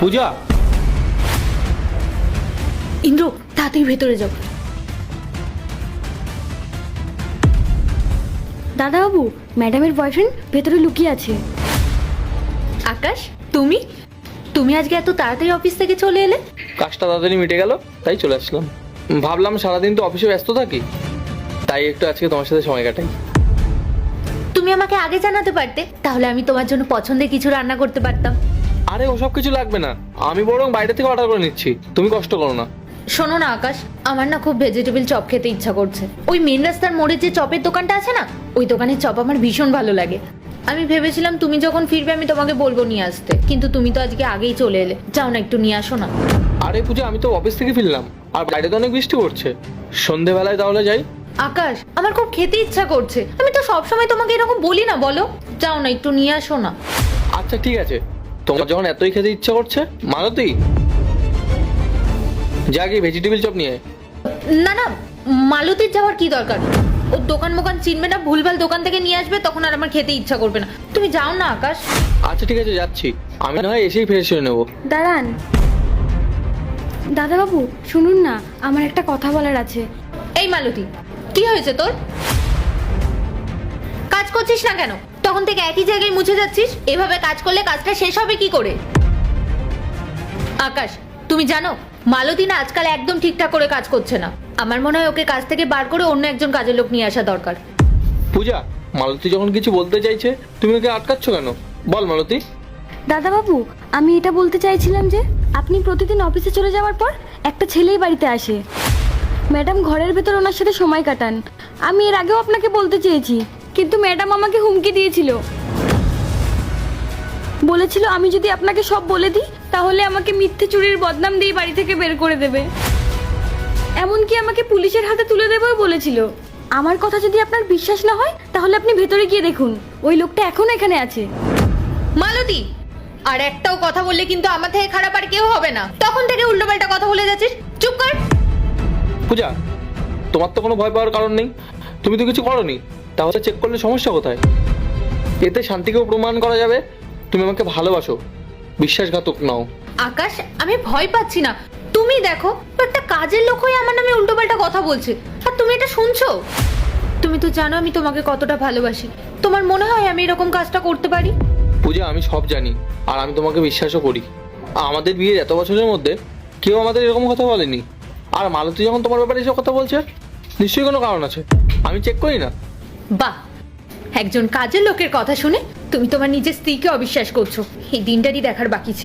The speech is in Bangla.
পূজা, ইন্দ্র তাড়াতাড়ি ভেতরে যাও। দাদাবাবু, ম্যাডামের বয়ফ্রেন্ড ভেতরে লুকিয়ে আছে। আকাশ, তুমি তুমি আজকে এত তাড়াতাড়ি অফিস থেকে চলে এলে? কাজটা তাড়াতাড়ি মিটে গেল তাই চলে আসলাম। ভাবলাম সারাদিন তো অফিসে ব্যস্ত থাকি, তাই একটু আজকে তোমার সাথে সময় কাটাই। তুমি আমাকে আগে জানাতে পারতে, তাহলে আমি তোমার জন্য পছন্দের কিছু রান্না করতে পারতাম। আরে ওসব কিছু লাগবে না, আমি বরং বাইরে থেকে অর্ডার করে নিচ্ছি, তুমি কষ্ট করো না। শোনো না আকাশ, আমার না খুব ভেজিটেবল চপ খেতে ইচ্ছা করছে। ওই মেন রাস্তার মোড়ে যে চপের দোকানটা আছে না, ওই দোকানের চপ আমার ভীষণ ভালো লাগে। আমি ভেবেছিলাম তুমি যখন ফিরবে আমি তোমাকে বলবো নিয়ে আসতে, কিন্তু তুমি তো আজকে আগেই চলে এলে। যাও না, একটু নিয়ে আসো না। আরে পূজা, আমি তো অফিস থেকে ফিরলাম, আর বাইরে তো অনেক বৃষ্টি পড়ছে। সন্ধেবেলায় তাহলে যাই। আকাশ, আমার খুব খেতে ইচ্ছা করছে। আমি তো সবসময় তোমাকে এরকম বলি না, বলো? যাও না, একটু নিয়ে আসো না। আচ্ছা ঠিক আছে, তোমার যখন এতই খেতে ইচ্ছা করছে মালতী, যা গিয়ে ভেজিটেবল চপ নিয়ে আয়। না না, মালতীর যাওয়ার কি দরকার? ওর দোকান মোকান চিনবে না, ভুলভাল দোকান থেকে নিয়ে আসবে, তখন আর আমার খেতে ইচ্ছা করবে না। তুমি যাও না আকাশ। আচ্ছা ঠিক আছে, যাচ্ছি। আমি না হয় এসেই ফ্রেশ হয়ে নেবো। দাঁড়ান দাদাবাবু, শুনুন না, আমার একটা কথা বলার আছে। এই মালতী, কি হয়েছে তোর? কাজ করছিস না কেন? তখন থেকে একই জায়গায় মুছে যাচ্ছিস। এভাবে কাজ করলে কাজটা শেষ হবে কি করে? আকাশ, তুমি জানো মালতী না আজকাল একদম ঠিকঠাক করে কাজ করছে না। আমার মনে হয় ওকে কাজ থেকে বার করে অন্য একজন কাজের লোক নিয়ে আসা দরকার। পূজা, মালতী যখন কিছু বলতে চাইছে তুমি ওকে আটকাচ্ছ কেন? বল মালতী। দাদাবাবু, আমি এটা বলতে চাইছিলাম যে আপনি প্রতিদিন অফিসে চলে যাওয়ার পর একটা ছেলেই বাড়িতে আসে। ম্যাডাম ঘরের ভেতর ওনার সাথে সময় কাটান। আমি এর আগেও আপনাকে বলতে চেয়েছি, কিন্তু ম্যাডাম আমাকে হুমকি দিয়েছিল। বলেছিল আমি যদি আপনাকে সব বলে দিই তাহলে আমাকে মিথ্যে চুরির বদনাম দিয়ে বাড়ি থেকে বের করে দেবে, এমনকি আমাকে পুলিশের হাতে তুলে দেবেও বলেছিল। আমার কথা যদি আপনার বিশ্বাস না হয় তাহলে আপনি ভেতরে গিয়ে দেখুন, ওই লোকটা এখনো এখানে আছে। মালতী, আর একটাও কথা বললে কিন্তু আমার থেকে খারাপ আর কেউ হবে না। তখন থেকে উল্টোপাল্টা কথা বলে যাচ্ছিস, চুপ কর। পূজা, তোমার তো কোনো ভয় পাওয়ার কারণ নেই, তুমি তো কিছু করনি, তাহলে চেক করলে সমস্যা কোথায়? এতে শান্তিকেও প্রমাণ করা যাবে তুমি আমাকে ভালোবাসো, বিশ্বাসঘাতক নাও। আকাশ, আমি ভয় পাচ্ছি না। তুমি দেখো, একটা কাজের লোক হয়ে আমার নামে উল্টোপাল্টা কথা বলছে, আর তুমি এটা শুনছো? তুমি তো জানো আমি তোমাকে কতটা ভালোবাসি। তোমার মনে হয় আমি এরকম কাজটা করতে পারি? পূজা, আমি সব জানি, আর আমি তোমাকে বিশ্বাসও করি। আমাদের বিয়ের এত বছরের মধ্যে কেউ আমাদের এরকম কথা বলেনি। আর মালতী যখন তোমার ব্যাপারে এসব কথা বলছে, নিশ্চয়ই কোনো কারণ আছে। আমি চেক করি না? বাহ, একজন কাজের লোকের কথা শুনে তুমি তোমার নিজের স্ত্রীকে অবিশ্বাস করছো। এই দিনটারই দেখার বাকি ছিল।